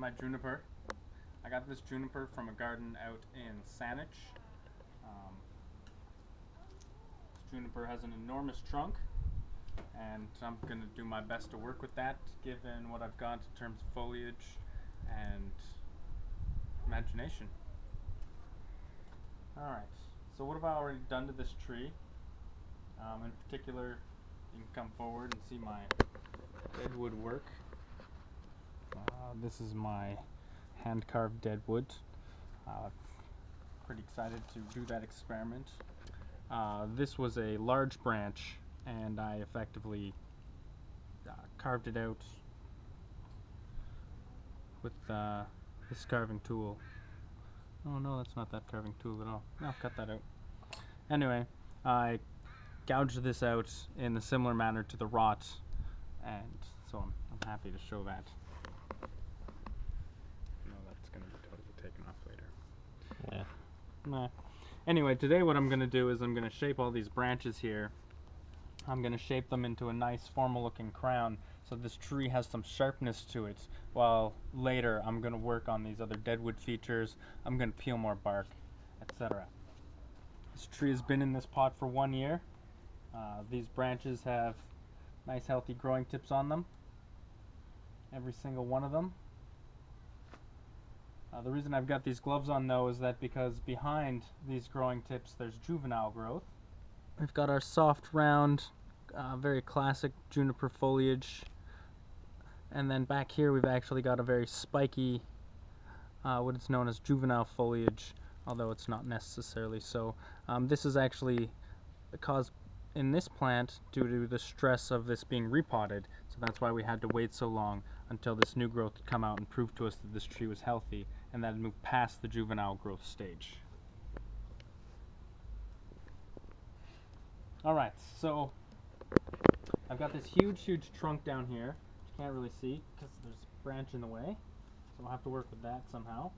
my juniper. I got this juniper from a garden out in Saanich. This juniper has an enormous trunk, and I'm going to do my best to work with that given what I've got in terms of foliage and imagination. Alright, so what have I already done to this tree? In particular, you can come forward and see my deadwood work. This is my hand-carved deadwood. Pretty excited to do that experiment. This was a large branch, and I effectively carved it out with this carving tool. Oh no, that's not that carving tool at all. No, cut that out. Anyway, I gouged this out in a similar manner to the rot, and so I'm happy to show that. No, that's going to be totally taken off later. Yeah. Nah. Anyway, today what I'm going to do is I'm going to shape all these branches here. I'm going to shape them into a nice formal looking crown so this tree has some sharpness to it, while later I'm going to work on these other deadwood features. I'm going to peel more bark, etc. This tree has been in this pot for 1 year. These branches have nice healthy growing tips on them, every single one of them. The reason I've got these gloves on though is that because behind these growing tips there's juvenile growth. We've got our soft, round, very classic juniper foliage, and then back here we've actually got a very spiky, what is known as juvenile foliage, although it's not necessarily so. This is actually caused in this plant due to the stress of this being repotted, so that's why we had to wait so long until this new growth would come out and prove to us that this tree was healthy and that it moved past the juvenile growth stage. Alright, so I've got this huge trunk down here, which you can't really see because there's a branch in the way, so I'll have to work with that somehow.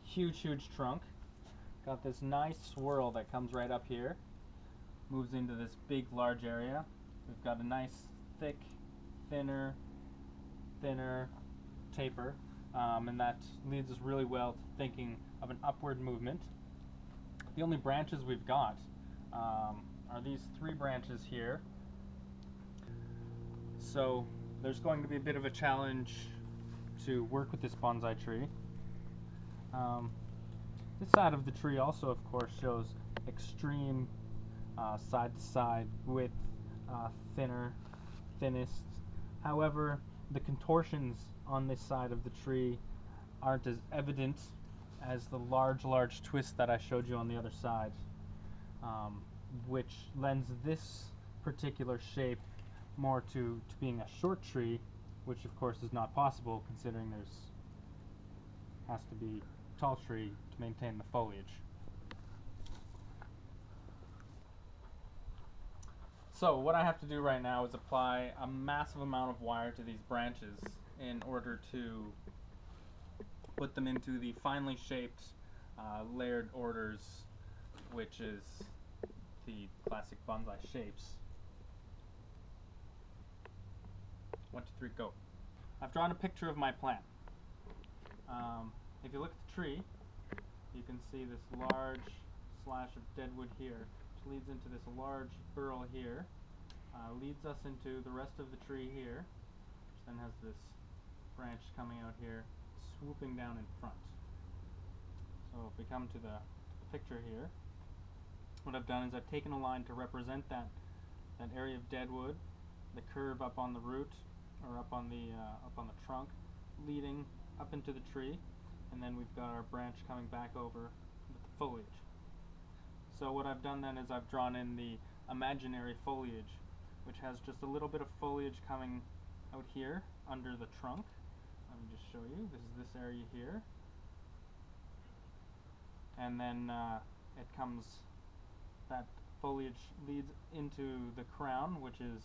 Huge trunk. Got this nice swirl that comes right up here, moves into this big large area. We've got a nice thick, thinner taper, and that leads us really well to thinking of an upward movement. The only branches we've got are these 3 branches here, so there's going to be a bit of a challenge to work with this bonsai tree. This side of the tree also, of course, shows extreme side-to-side width, thinnest. However, the contortions on this side of the tree aren't as evident as the large twist that I showed you on the other side, which lends this particular shape more to being a short tree, which of course is not possible considering has to be a tall tree to maintain the foliage. So what I have to do right now is apply a massive amount of wire to these branches in order to put them into the finely shaped layered orders, which is the classic bonsai shapes. 1, 2, 3, go. I've drawn a picture of my plant. If you look at the tree, you can see this large slash of deadwood here, which leads into this large burl here, leads us into the rest of the tree here, which then has this branch coming out here, swooping down in front. So if we come to the picture here, what I've done is I've taken a line to represent that area of deadwood, the curve up on the root, or up on the trunk, leading up into the tree, and then we've got our branch coming back over with the foliage. So what I've done then is I've drawn in the imaginary foliage, which has just a little bit of foliage coming out here under the trunk. Let me just show you. This is this area here. And then that foliage leads into the crown, which is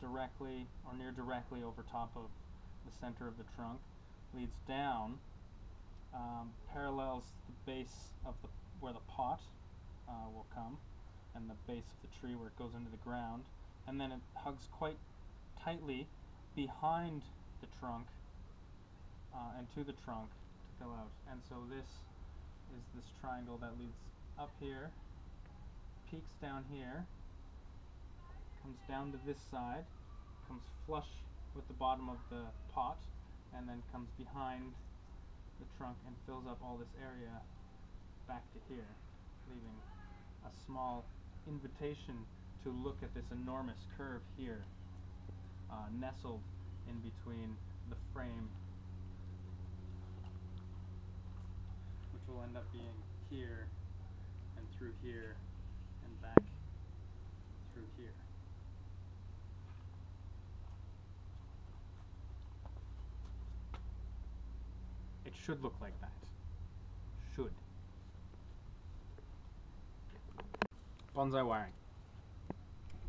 directly or near directly over top of the center of the trunk, leads down, parallels the base of where the pot will come, and the base of the tree where it goes into the ground, and then it hugs quite tightly behind the trunk and to the trunk to fill out. And so this is this triangle that leads up here, peaks down here, comes down to this side, comes flush with the bottom of the pot, and then comes behind the trunk and fills up all this area back to here, leaving a small invitation to look at this enormous curve here, nestled in between the frame, which will end up being here and through here and back through here. It should look like that. Should. Bonsai wiring.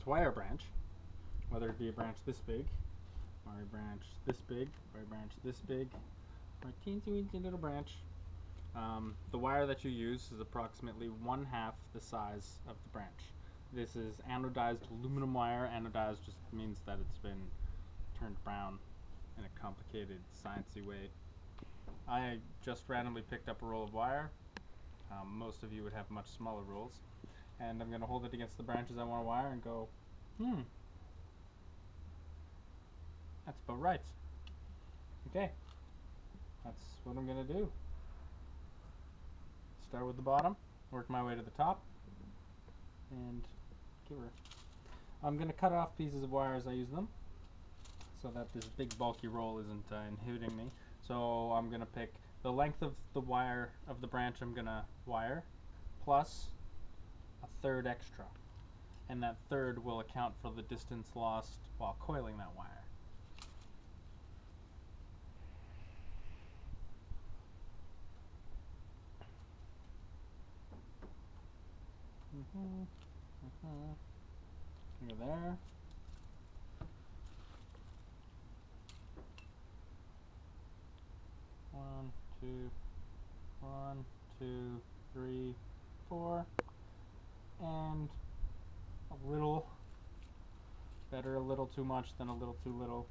To wire a branch, whether it be a branch this big, or a branch this big, or a branch this big, or a teensy weensy little branch, the wire that you use is approximately 1/2 the size of the branch. This is anodized aluminum wire. Anodized just means that it's been turned brown in a complicated, sciencey way. I just randomly picked up a roll of wire. Most of you would have much smaller rolls. And I'm going to hold it against the branches I want to wire and go, that's about right. Okay, that's what I'm going to do. Start with the bottom, work my way to the top, and give her. I'm going to cut off pieces of wire as I use them, so that this big bulky roll isn't inhibiting me. So I'm going to pick the length of the wire of the branch I'm going to wire, plus a third extra. And that third will account for the distance lost while coiling that wire. Go there. One, two, three, four, and a little. Better a little too much than a little too little.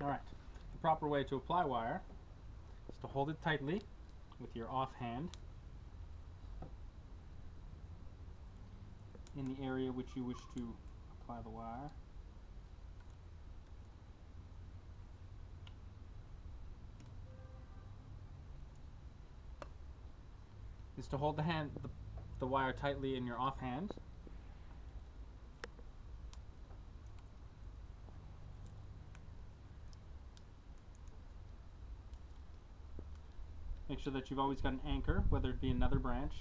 Alright, the proper way to apply wire is to hold it tightly with your offhand in the area which you wish to apply the wire. Is to hold the wire tightly in your offhand. Make sure that you've always got an anchor, whether it be another branch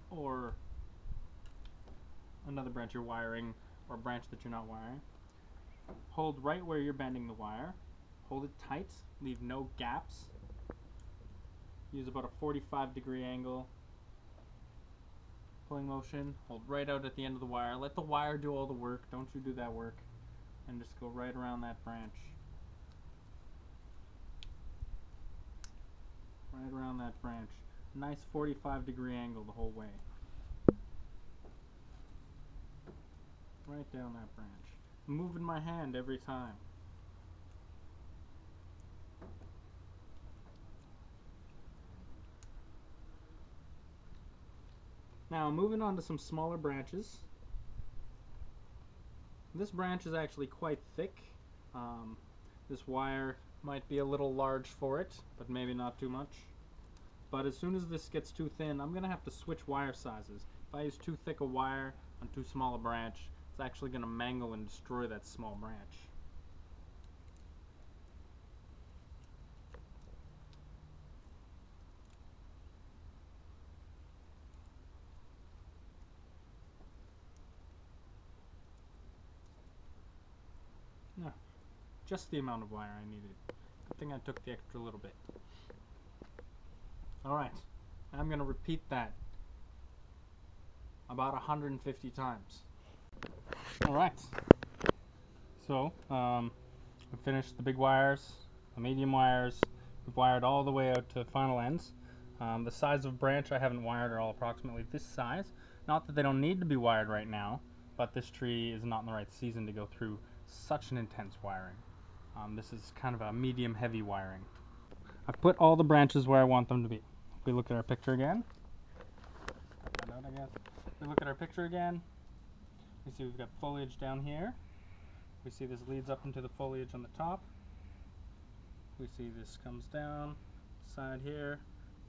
or another branch you're wiring or a branch that you're not wiring. Hold right where you're bending the wire. Hold it tight, leave no gaps. Use about a 45-degree angle. Pulling motion, hold right out at the end of the wire. Let the wire do all the work, don't you do that work. And just go right around that branch. Right around that branch. Nice 45-degree angle the whole way. Right down that branch. I'm moving my hand every time. Now moving on to some smaller branches. This branch is actually quite thick. This wire might be a little large for it, but maybe not too much. But as soon as this gets too thin, I'm going to have to switch wire sizes. If I use too thick a wire on too small a branch, it's actually going to mangle and destroy that small branch. No, just the amount of wire I needed. Good thing I took the extra little bit. Alright, I'm going to repeat that about 150 times. Alright, so we've finished the big wires, the medium wires, we've wired all the way out to final ends. The size of branch I haven't wired are all approximately this size. Not that they don't need to be wired right now, but this tree is not in the right season to go through such an intense wiring. This is kind of a medium heavy wiring. I've put all the branches where I want them to be. If we look at our picture again, we see we've got foliage down here. We see this leads up into the foliage on the top. We see this comes down, side here.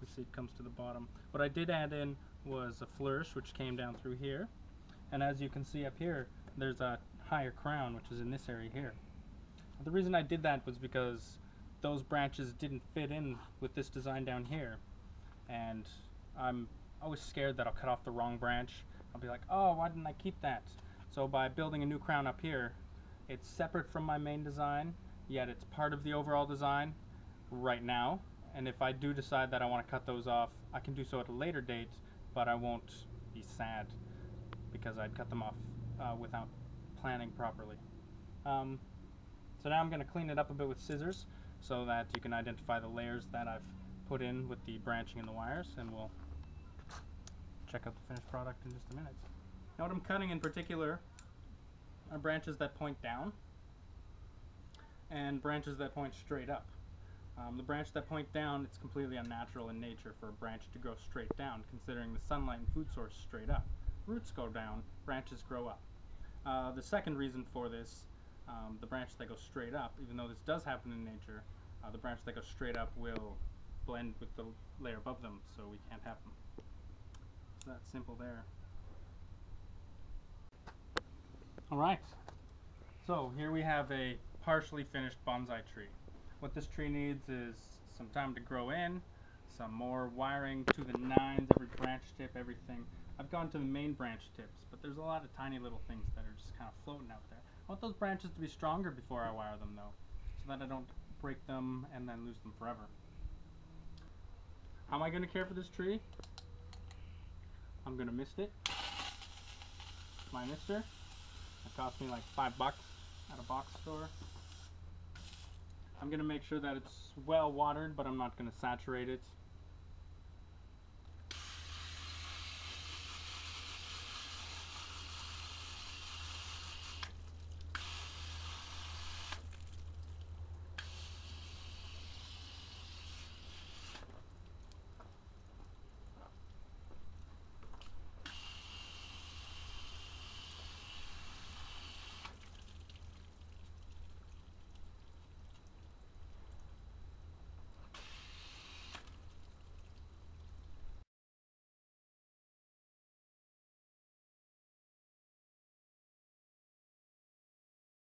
We see it comes to the bottom. What I did add in was a flourish, which came down through here. And as you can see up here, there's a higher crown, which is in this area here. The reason I did that was because those branches didn't fit in with this design down here. And I'm always scared that I'll cut off the wrong branch. I'll be like, oh, why didn't I keep that? So by building a new crown up here, it's separate from my main design, yet it's part of the overall design right now. And if I do decide that I want to cut those off, I can do so at a later date, but I won't be sad because I'd cut them off without planning properly. So now I'm going to clean it up a bit with scissors so that you can identify the layers that I've put in with the branching and the wires, and we'll check out the finished product in just a minute. Now what I'm cutting in particular are branches that point down and branches that point straight up. The branch that point down, it's completely unnatural in nature for a branch to grow straight down, considering the sunlight and food source straight up. Roots go down, branches grow up. The second reason for this, the branch that goes straight up, even though this does happen in nature, the branch that goes straight up will blend with the layer above them, so we can't have them. So that's simple there. Alright, so here we have a partially finished bonsai tree. What this tree needs is some time to grow in, some more wiring to the nines, every branch tip, everything. I've gone to the main branch tips, but there's a lot of tiny little things that are just kind of floating out there. I want those branches to be stronger before I wire them though, so that I don't break them and then lose them forever. How am I going to care for this tree? I'm going to mist it. My mister. It cost me like $5 at a box store. I'm going to make sure that it's well watered, but I'm not going to saturate it.